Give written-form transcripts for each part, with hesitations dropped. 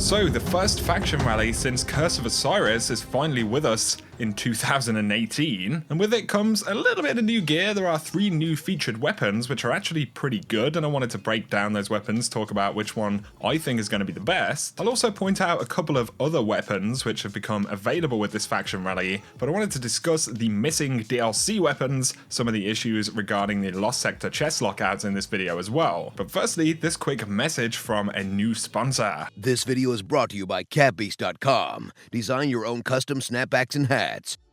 So, the first faction rally since Curse of Osiris is finally with us in 2018, and with it comes a little bit of new gear. There are 3 new featured weapons, which are actually pretty good, and I wanted to break down those weapons, talk about which one I think is going to be the best. I'll also point out a couple of other weapons which have become available with this faction rally, but I wanted to discuss the missing DLC weapons, some of the issues regarding the Lost Sector chest lockouts in this video as well. But firstly, this quick message from a new sponsor. This video is brought to you by CatBeast.com. Design your own custom snapbacks and hats.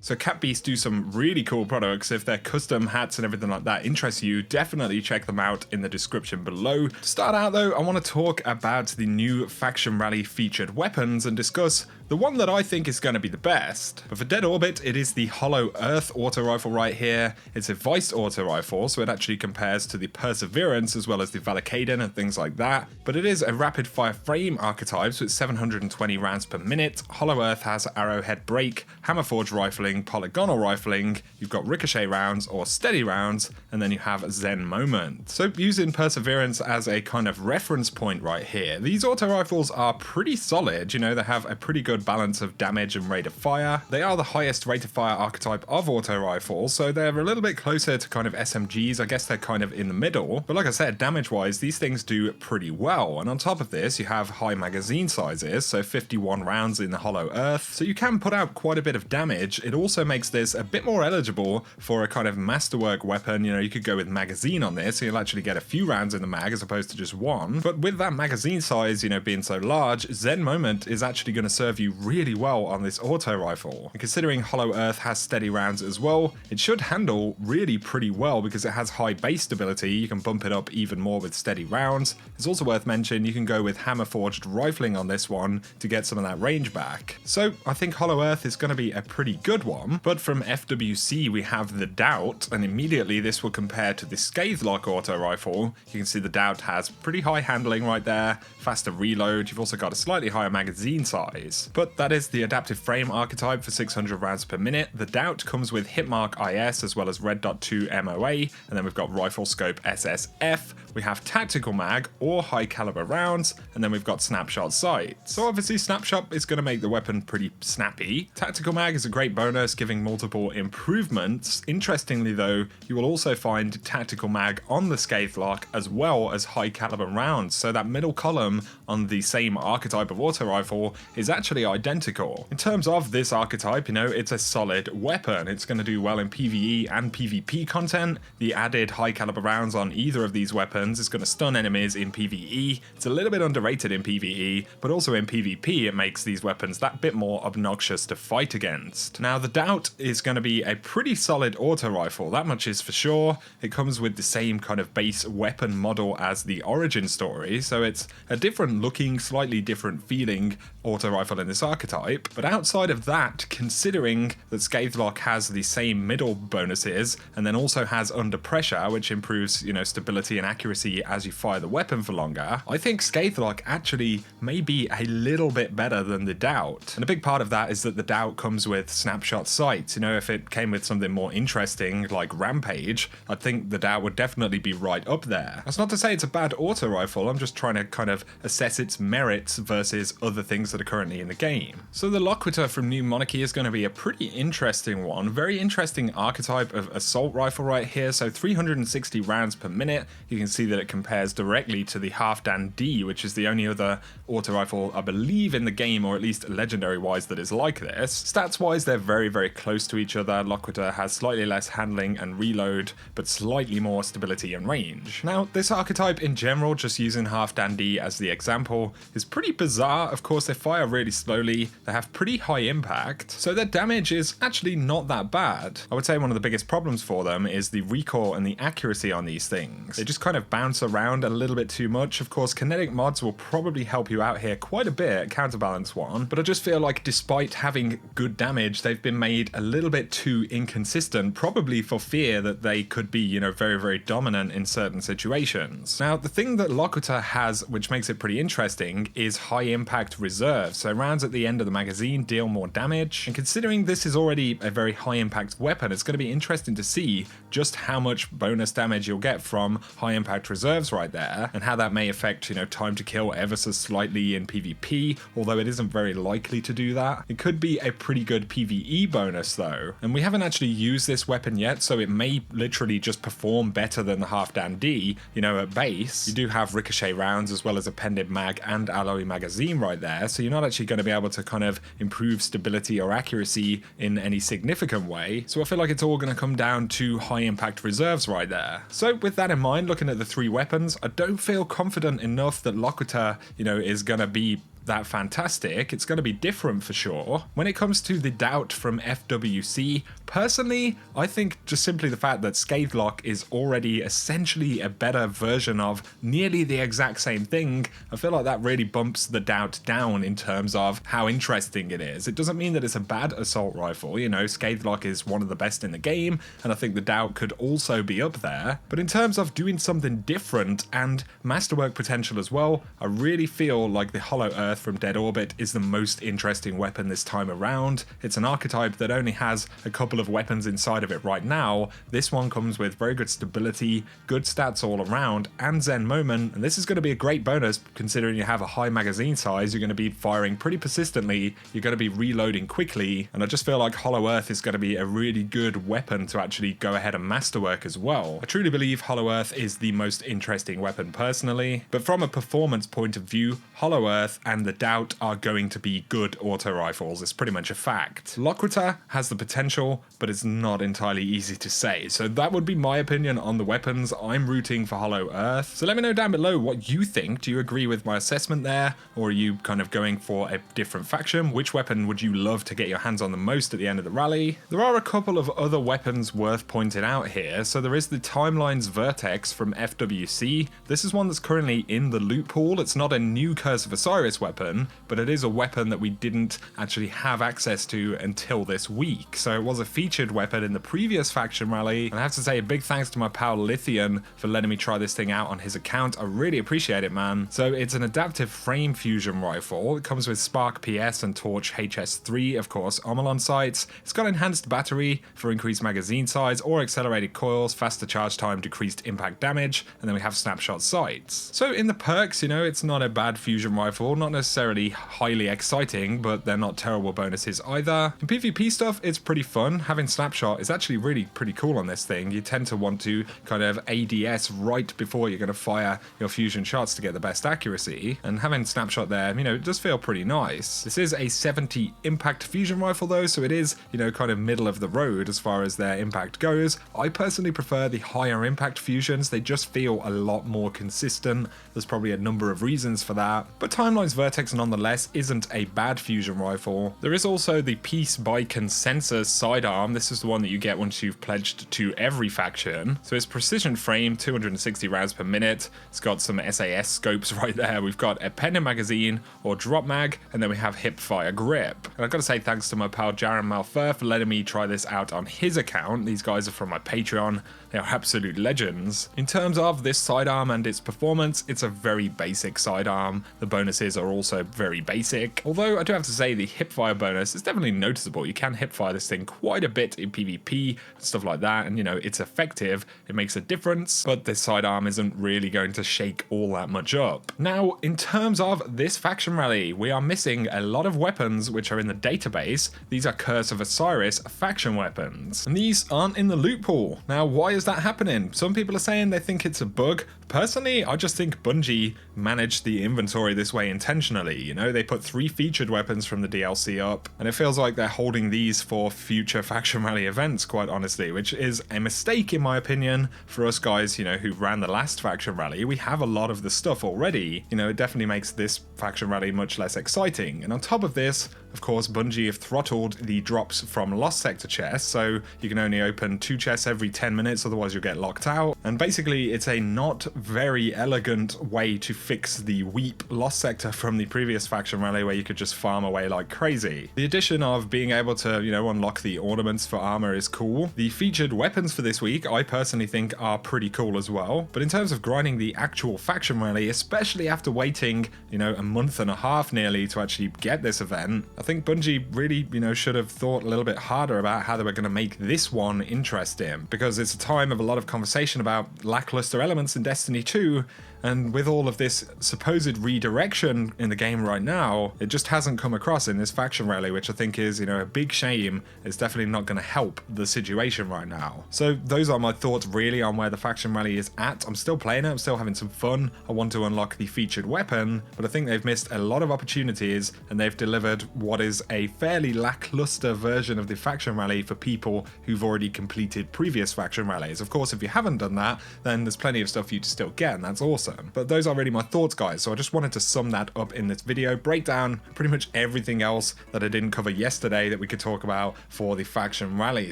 So CatBeast do some really cool products. If their custom hats and everything like that interests you, definitely check them out in the description below. To start out though, I want to talk about the new faction rally featured weapons and discuss the one that I think is going to be the best. But for Dead Orbit, it is the Hollow Earth auto rifle right here. It's a Vice auto rifle, so it actually compares to the Perseverance as well as the Valakaden and things like that. But it is a rapid fire frame archetype, so it's 720 rounds per minute. Hollow Earth has arrowhead break, hammerforge rifling, polygonal rifling. You've got ricochet rounds or steady rounds, and then you have Zen Moment. So using Perseverance as a kind of reference point right here, these auto rifles are pretty solid. You know, they have a pretty good balance of damage and rate of fire. They are the highest rate of fire archetype of auto rifles, so they're a little bit closer to kind of SMGs. I guess they're kind of in the middle, but like I said, damage wise, these things do pretty well. And on top of this, you have high magazine sizes, so 51 rounds in the Hollow Earth, so you can put out quite a bit of damage. It also makes this a bit more eligible for a kind of masterwork weapon. You know, you could go with magazine on this, so you'll actually get a few rounds in the mag as opposed to just one. But with that magazine size, you know, being so large, Zen Moment is actually going to serve you really well on this auto rifle. And considering Hollow Earth has steady rounds as well, it should handle really pretty well because it has high base stability. You can bump it up even more with steady rounds. It's also worth mentioning you can go with hammer forged rifling on this one to get some of that range back. So I think Hollow Earth is going to be a pretty good one. But from FWC we have the Doubt, and immediately this will compare to the Scathelock auto rifle. You can see the Doubt has pretty high handling right there, faster reload. You've also got a slightly higher magazine size. But that is the adaptive frame archetype for 600 rounds per minute. The Doubt comes with Hitmark IS as well as Red Dot 2 MOA, and then we've got Rifle Scope SSF. We have Tactical Mag or high caliber rounds, and then we've got Snapshot Sights. So obviously Snapshot is going to make the weapon pretty snappy. Tactical Mag is a great bonus, giving multiple improvements. Interestingly though, you will also find Tactical Mag on the Scathelock as well as high caliber rounds, so that middle column on the same archetype of auto rifle is actually identical. In terms of this archetype, you know, it's a solid weapon. It's going to do well in PvE and PvP content. The added high caliber rounds on either of these weapons is going to stun enemies in PvE. It's a little bit underrated in PvE, but also in PvP it makes these weapons that bit more obnoxious to fight against. Now the Doubt is going to be a pretty solid auto rifle, that much is for sure. It comes with the same kind of base weapon model as the Origin story, so it's a different looking, slightly different feeling auto rifle in this archetype. But outside of that, considering that Scathelock has the same middle bonuses and then also has under pressure, which improves, you know, stability and accuracy as you fire the weapon for longer, I think Scathelock actually may be a little bit better than the Doubt. And a big part of that is that the Doubt comes with Snapshot Sights. You know, if it came with something more interesting like Rampage, I think the Doubt would definitely be right up there. That's not to say it's a bad auto rifle, I'm just trying to kind of assess its merits versus other things that are currently in the game. So the Loquitor from New Monarchy is going to be a pretty interesting one. Very interesting archetype of assault rifle right here. So 360 rounds per minute. You can see that it compares directly to the Halfdan D, which is the only other auto rifle I believe in the game, or at least legendary wise, that is like this. Stats wise, they're very close to each other. Loquitor has slightly less handling and reload, but slightly more stability and range. Now this archetype in general, just using Halfdan D as the example, is pretty bizarre. Of course, they fire really slowly, they have pretty high impact, so their damage is actually not that bad. I would say one of the biggest problems for them is the recoil and the accuracy on these things. They just kind of bounce around a little bit too much. Of course, kinetic mods will probably help you out here quite a bit, counterbalance one, but I just feel like despite having good damage, they've been made a little bit too inconsistent, probably for fear that they could be, you know, very dominant in certain situations. Now, the thing that Loquitor has, which makes it pretty interesting, is high impact reserve. So rounds rounds at the end of the magazine deal more damage, and considering this is already a very high impact weapon, it's going to be interesting to see just how much bonus damage you'll get from high impact reserves right there, and how that may affect, time to kill ever so slightly in PvP, although it isn't very likely to do that. It could be a pretty good PvE bonus though, and we haven't actually used this weapon yet, so it may literally just perform better than the half-down D. At base, you do have ricochet rounds as well as a pendant mag and alloy magazine right there, so you're not actually going to be able to kind of improve stability or accuracy in any significant way. So I feel like it's all going to come down to high impact reserves right there. So with that in mind, looking at the three weapons, I don't feel confident enough that Loquitor, is going to be that fantastic. It's going to be different for sure. When it comes to the doubt from FWC, personally, I think just simply the fact that Scathelock is already essentially a better version of nearly the exact same thing, I feel like that really bumps the doubt down in terms of how interesting it is. It doesn't mean that it's a bad assault rifle, Scathelock is one of the best in the game, and I think the doubt could also be up there. But in terms of doing something different and masterwork potential as well, I really feel like the Hollow Earth from Dead Orbit is the most interesting weapon this time around. It's an archetype that only has a couple of weapons inside of it right now. This one comes with very good stability, good stats all around, and Zen Moment, and this is going to be a great bonus considering you have a high magazine size. You're going to be firing pretty persistently, you're going to be reloading quickly, and I just feel like Hollow Earth is going to be a really good weapon to actually go ahead and masterwork as well. I truly believe Hollow Earth is the most interesting weapon personally, but from a performance point of view, Hollow Earth and the doubt are going to be good auto rifles. It's pretty much a fact. Loquitor has the potential, but it's not entirely easy to say. So that would be my opinion on the weapons. I'm rooting for Hollow Earth. So let me know down below what you think. Do you agree with my assessment there? Or are you kind of going for a different faction? Which weapon would you love to get your hands on the most at the end of the rally? There are a couple of other weapons worth pointing out here. So there is the Timeline's Vertex from FWC. This is one that's currently in the loot pool. It's not a new Curse of Osiris weapon, but it is a weapon that we didn't actually have access to until this week. So it was a featured weapon in the previous faction rally, and I have to say a big thanks to my pal Lithian for letting me try this thing out on his account. I really appreciate it, man. So it's an adaptive frame fusion rifle. It comes with Spark PS and Torch HS3, of course, Omolon sights. It's got enhanced battery for increased magazine size or accelerated coils, faster charge time, decreased impact damage, and then we have snapshot sights. So in the perks, it's not a bad fusion rifle, not necessarily highly exciting, but they're not terrible bonuses either. In PvP stuff, it's pretty fun. Having snapshot is actually really pretty cool on this thing. You tend to want to kind of ADS right before you're going to fire your fusion shots to get the best accuracy, and having snapshot there, it does feel pretty nice. This is a 70 impact fusion rifle though, so it is, kind of middle of the road as far as their impact goes. I personally prefer the higher impact fusions. They just feel a lot more consistent. There's probably a number of reasons for that, but Timeline's Vertex nonetheless isn't a bad fusion rifle. There is also the Peace by Consensus Sidearm. This is the one that you get once you've pledged to every faction. So it's precision frame, 260 rounds per minute. It's got some SAS scopes right there. We've got a pendant magazine or drop mag, and then we have hip fire grip. And I've got to say thanks to my pal Jaron Malfer for letting me try this out on his account. These guys are from my Patreon. They are absolute legends. In terms of this sidearm and its performance, it's a very basic sidearm. The bonuses are also very basic. Although I do have to say the hipfire bonus is definitely noticeable. You can hipfire this thing quite a bit in PvP and stuff like that, and it's effective. It makes a difference, but this sidearm isn't really going to shake all that much up. Now, in terms of this faction rally, we are missing a lot of weapons which are in the database. These are Curse of Osiris faction weapons, and these aren't in the loot pool. Now, why is that happening? Some people are saying they think it's a bug. Personally, I just think Bungie managed the inventory this way intentionally. They put 3 featured weapons from the DLC up, and it feels like they're holding these for future faction rally events, quite honestly, which is a mistake in my opinion for us guys, who ran the last faction rally. We have a lot of the stuff already. It definitely makes this faction rally much less exciting. And on top of this, Of course, Bungie have throttled the drops from Lost Sector chests, so you can only open 2 chests every 10 minutes, otherwise you'll get locked out. And basically, it's a not very elegant way to fix the weep Lost Sector from the previous faction rally where you could just farm away like crazy. The addition of being able to, unlock the ornaments for armor is cool. The featured weapons for this week, I personally think are pretty cool as well. But in terms of grinding the actual faction rally, especially after waiting, a month and a half nearly to actually get this event, I think Bungie really, should have thought a little bit harder about how they were going to make this one interesting, because it's a time of a lot of conversation about lackluster elements in Destiny 2, and with all of this supposed redirection in the game right now, it just hasn't come across in this faction rally, which I think is, a big shame. It's definitely not going to help the situation right now. So those are my thoughts really on where the faction rally is at. I'm still playing it, I'm still having some fun. I want to unlock the featured weapon, but I think they've missed a lot of opportunities, and they've delivered what is a fairly lackluster version of the faction rally for people who've already completed previous faction rallies. Of course, if you haven't done that, then there's plenty of stuff for you to still get, and that's awesome. But those are really my thoughts, guys, so I just wanted to sum that up in this video, break down pretty much everything else that I didn't cover yesterday that we could talk about for the faction rally.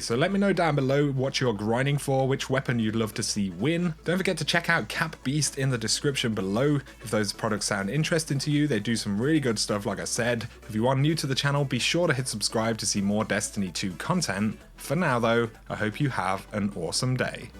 So let me know down below what you're grinding for, which weapon you'd love to see win. Don't forget to check out Cap Beast in the description below if those products sound interesting to you. They do some really good stuff, like I said. If you are new to the channel, be sure to hit subscribe to see more Destiny 2 content. For now though, I hope you have an awesome day.